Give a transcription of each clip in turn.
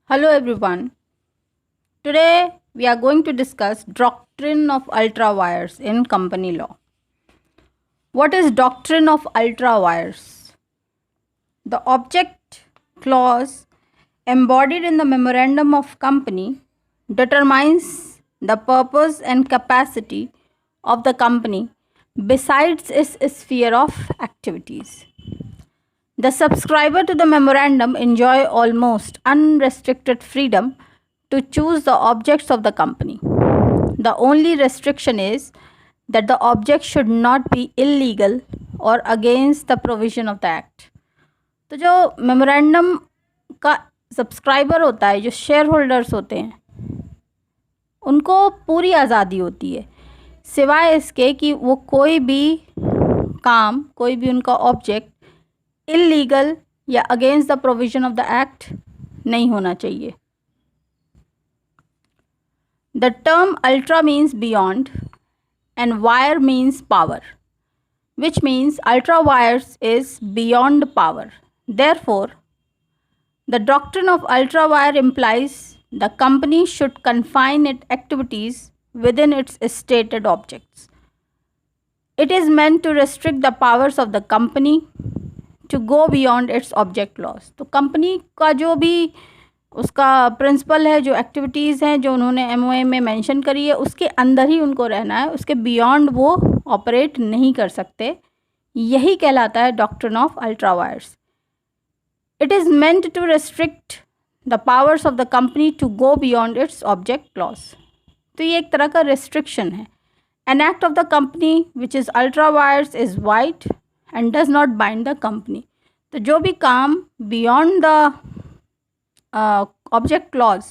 Hello everyone. Today we are going to discuss doctrine of ultra vires in company law. What is doctrine of ultra vires? The object clause embodied in the memorandum of company determines the purpose and capacity of the company besides its sphere of activities. The subscriber to the memorandum enjoy almost unrestricted freedom to choose the objects of the company. The only restriction is that the object should not be illegal or against the provision of the act. तो जो memorandum का subscriber होता है, जो share holders होते हैं, उनको पूरी आज़ादी होती है सिवाय इसके कि वो कोई भी काम, कोई भी उनका ऑब्जेक्ट इलीगल या against the provision of the act नहीं होना चाहिए. The term ultra means beyond and wire means power, which means ultra wires is beyond power. Therefore, the doctrine of ultra wire implies the company should confine its activities within its stated objects. It is meant to restrict the powers of the company to go beyond its object laws. तो company का जो भी उसका principal है, जो activities हैं जो उन्होंने एमओए में मेंशन करी है, उसके अंदर ही उनको रहना है, उसके बियॉन्ड वो ऑपरेट नहीं कर सकते. यही कहलाता है doctrine of ultra vires. It is meant to restrict the powers of the company to go beyond its object laws. तो ये एक तरह का रेस्ट्रिक्शन है. An act of the company which is ultra vires is void and does not bind the company. तो जो भी काम बियॉन्ड द ऑब्जेक्ट क्लॉज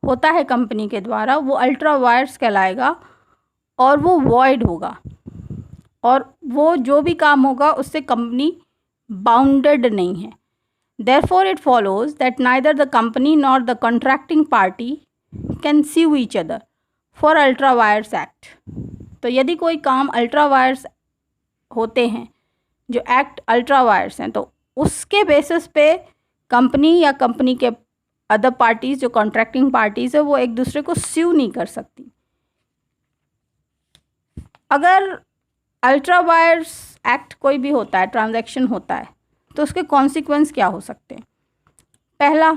होता है कंपनी के द्वारा, वो अल्ट्रा वायर्स कहलाएगा और वो वॉइड होगा, और वो जो भी काम होगा उससे कंपनी बाउंडेड नहीं है. Therefore it follows that neither the company nor the contracting party can sue each other for ultra vires act. तो यदि कोई काम अल्ट्रा वायर्स होते हैं, जो एक्ट अल्ट्रा वायर्स हैं, तो उसके बेसिस पे कंपनी या कंपनी के अदर पार्टीज़, जो कॉन्ट्रैक्टिंग पार्टीज़ है, वो एक दूसरे को स्यू नहीं कर सकती. अगर अल्ट्रा वायर्स एक्ट कोई भी होता है, ट्रांजैक्शन होता है, तो उसके कॉन्सिक्वेंस क्या हो सकते हैं? पहला,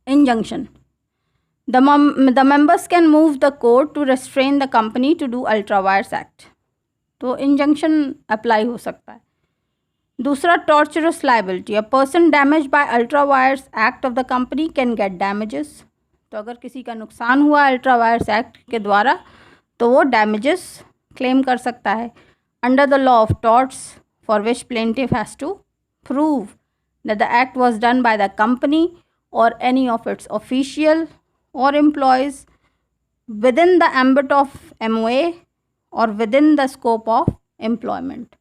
injunction. The members can move the court to restrain the company to do ultra vires act. तो इंजंक्शन अप्लाई हो सकता है. दूसरा, tortious liability. A person damage by ultra vires act of the company can get damages. तो अगर किसी का नुकसान हुआ अल्ट्रा वायर्स एक्ट के द्वारा, तो वो डैमेजेस क्लेम कर सकता है under the law of torts, for which plaintiff has to prove that the act was done by the company और एनी ऑफ इट्स ऑफिशियल और employees within the ambit of MOA और within the scope of employment.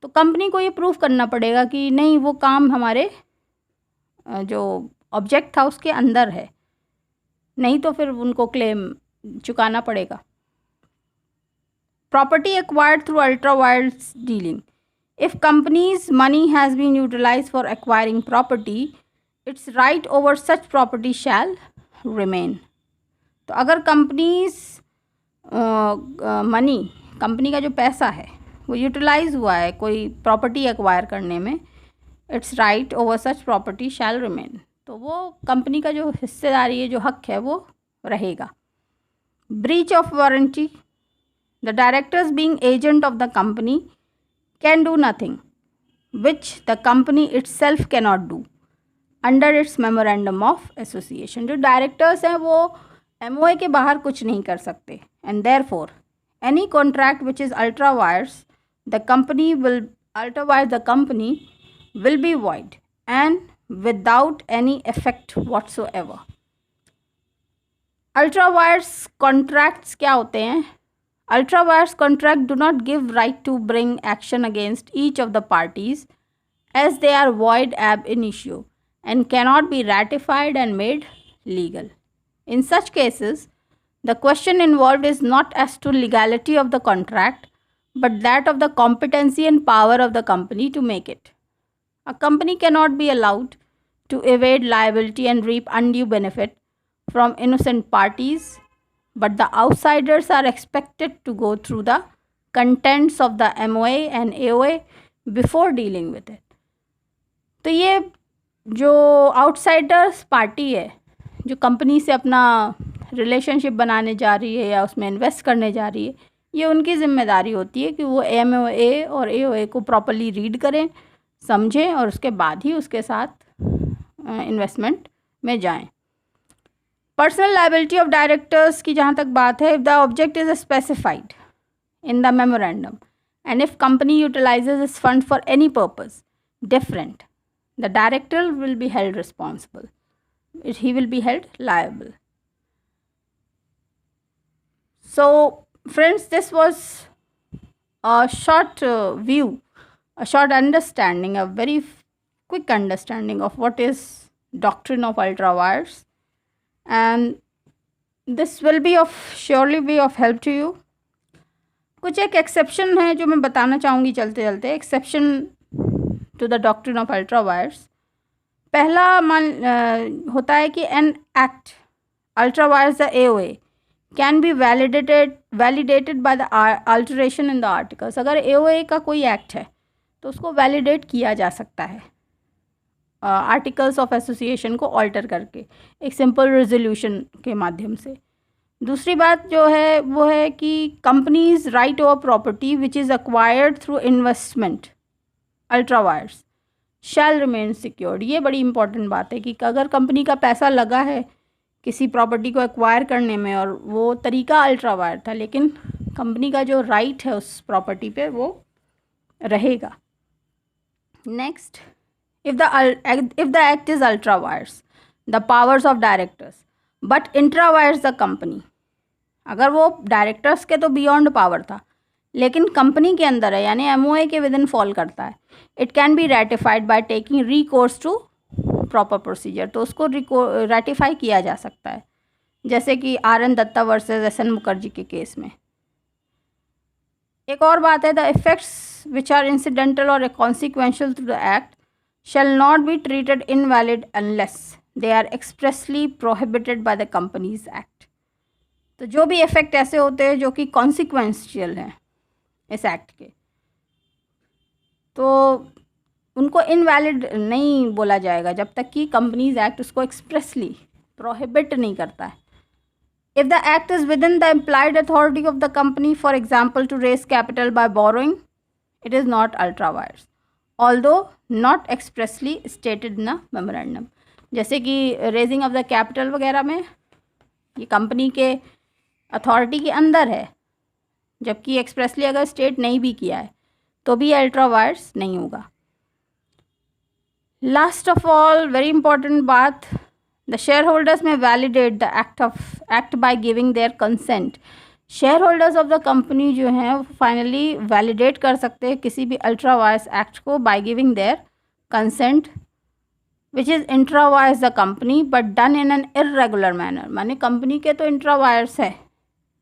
तो company को ये prove करना पड़ेगा कि नहीं, वो काम हमारे जो ऑब्जेक्ट था उसके अंदर है, नहीं तो फिर उनको क्लेम चुकाना पड़ेगा. Property acquired through ultra vires dealing. If company's money has been utilise for acquiring property, its right over such property shall remain. तो अगर कंपनीज मनी, कंपनी का जो पैसा है वो यूटिलाइज हुआ है कोई प्रॉपर्टी एक्वायर करने में, its right over such property shall remain. तो वो कंपनी का जो हिस्सेदारी है, जो हक है, वो रहेगा. Breach of warranty. The directors being agent of the company can do nothing which the company itself cannot do under its memorandum of association. जो डायरेक्टर्स हैं वो एमओए के बाहर कुछ नहीं कर सकते. And therefore any contract which is ultra wires, the company will be void and without any effect whatsoever. Ultra wires contracts क्या होते हैं? Ultra wires contract do not give right to bring action against each of the parties, as they are void ab initio and cannot be ratified and made legal. In such cases, the question involved is not as to legality of the contract, but that of the competency and power of the company to make it. A company cannot be allowed to evade liability and reap undue benefit from innocent parties, but the outsiders are expected to go through the contents of the MOA and AOA before dealing with it. तो ये जो outsiders party है जो company से अपना relationship बनाने जा रही है या उसमें इन्वेस्ट करने जा रही है, ये उनकी ज़िम्मेदारी होती है कि वो MOA और AOA को प्रॉपरली रीड करें, समझें और उसके बाद ही उसके साथ इन्वेस्टमेंट में जाएं। पर्सनल लायबिलिटी ऑफ डायरेक्टर्स की जहाँ तक बात है, if the object is specified in the memorandum and if company utilises इस fund for any purpose different, the director will be held responsible. He will be held liable. So friends, this was a short view, a short understanding, a very quick understanding of what is doctrine of ultra wires, and this will be of surely be of help to you. कुछ एक exception है जो मैं बताना चाहूँगी चलते चलते। Exception to the doctrine of ultra vires. पहला होता है कि an act ultra vires the AOA can be validated by the alteration in the articles. अगर AOA का कोई एक्ट है तो उसको वैलिडेट किया जा सकता है आर्टिकल्स ऑफ एसोसिएशन को ऑल्टर करके, एक सिंपल रेजोल्यूशन के माध्यम से। दूसरी बात जो है वो है कि company's right over property which is acquired through investment ultra vires shall remain secured. ये बड़ी इंपॉर्टेंट बात है कि अगर कंपनी का पैसा लगा है किसी प्रॉपर्टी को एक्वायर करने में और वो तरीका अल्ट्रा वायर था, लेकिन कंपनी का जो राइट है उस प्रॉपर्टी पे वो रहेगा। Next, if the act is ultra vires the powers of directors but intra vires the company. अगर वो डायरेक्टर्स के तो बियॉन्ड पावर था लेकिन कंपनी के अंदर है, यानी MOA के विद इन फॉल करता है, it can be ratified by taking recourse to proper procedure. तो उसको रेटिफाई किया जा सकता है, जैसे कि RN Datta versus SN Mukherjee के केस में। एक और बात है, the effects which are incidental और consequential to the act shall not be treated invalid unless they are expressly prohibited by the companies act. तो जो भी इफेक्ट ऐसे होते हैं जो कि कॉन्सिक्वेंशियल हैं इस एक्ट के, तो उनको इनवैलिड नहीं बोला जाएगा जब तक कि कंपनीज एक्ट उसको एक्सप्रेसली प्रोहिबिट नहीं करता है। If the act is within the implied authority of the company, for example to raise capital by borrowing, it is not ultra vires although not expressly stated in a memorandum. जैसे कि raising of the capital वगैरह में ये company के authority के अंदर है, जबकि एक्सप्रेसली अगर स्टेट नहीं भी किया है तो भी अल्ट्रा वायर्स नहीं होगा। Last of all, very important बात, द शेयर होल्डर्स में validate the act by giving their consent. Share holders of the company जो हैं फाइनली वैलिडेट कर सकते हैं किसी भी अल्ट्रा वायर्स एक्ट को by giving their consent which is intra vires the company but done in an irregular manner. माने company के तो इंट्रा वायर्स है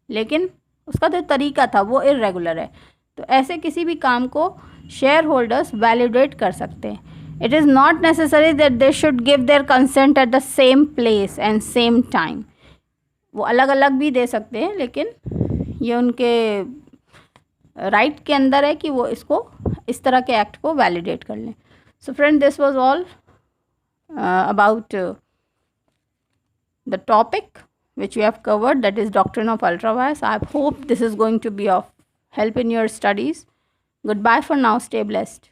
लेकिन उसका जो तरीका था वो इर्रेगुलर है, तो ऐसे किसी भी काम को शेयर होल्डर्स वैलिडेट कर सकते हैं। It is not necessary that they should give their consent at the same place and same time. वो अलग अलग भी दे सकते हैं, लेकिन ये उनके राइट के अंदर है कि वो इसको इस तरह के एक्ट को वैलिडेट कर लें। So friend, this was all about the topic which we have covered, that is doctrine of ultra wires. I hope this is going to be of help in your studies. Goodbye for now. Stay blessed.